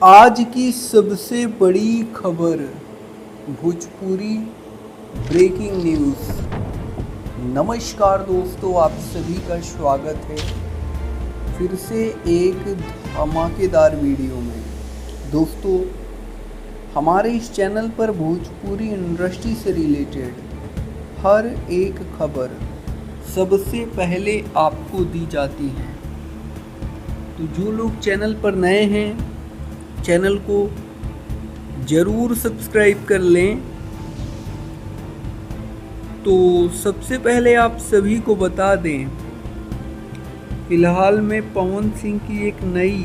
आज की सबसे बड़ी खबर, भोजपुरी ब्रेकिंग न्यूज़। नमस्कार दोस्तों, आप सभी का स्वागत है फिर से एक धमाकेदार वीडियो में। दोस्तों, हमारे इस चैनल पर भोजपुरी इंडस्ट्री से रिलेटेड हर एक खबर सबसे पहले आपको दी जाती है। तो जो लोग चैनल पर नए हैं, चैनल को ज़रूर सब्सक्राइब कर लें। तो सबसे पहले आप सभी को बता दें, फिलहाल में पवन सिंह की एक नई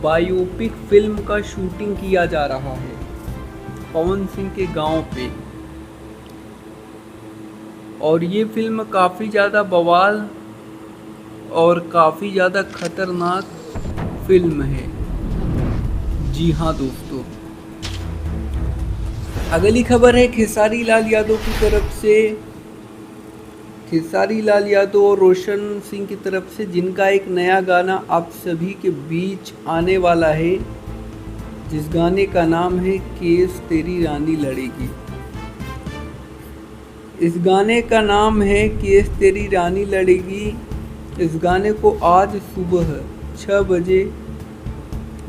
बायोपिक फिल्म का शूटिंग किया जा रहा है पवन सिंह के गांव पे। और ये फिल्म काफ़ी ज़्यादा बवाल और काफ़ी ज़्यादा खतरनाक फिल्म है। जी हाँ दोस्तों, अगली खबर है खेसारी लाल यादव की तरफ से। खेसारी लाल यादव और रोशन सिंह की तरफ से, जिनका एक नया गाना आप सभी के बीच आने वाला है, जिस गाने का नाम है केस तेरी रानी लड़ेगी। इस गाने का नाम है केस तेरी रानी लड़ेगी। इस गाने को आज सुबह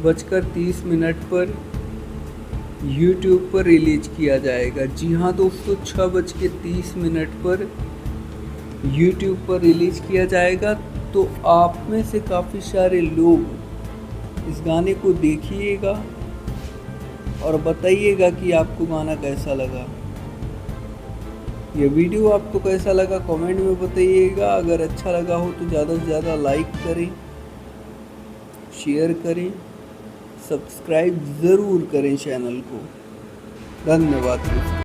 6:30 पर YouTube पर रिलीज किया जाएगा। जी हाँ दोस्तों, 6:30 पर YouTube पर रिलीज किया जाएगा। तो आप में से काफ़ी सारे लोग इस गाने को देखिएगा और बताइएगा कि आपको गाना कैसा लगा। यह वीडियो आपको कैसा लगा कमेंट में बताइएगा। अगर अच्छा लगा हो तो ज़्यादा से ज़्यादा लाइक करें, शेयर करें, सब्सक्राइब ज़रूर करें चैनल को। धन्यवाद दोस्तों।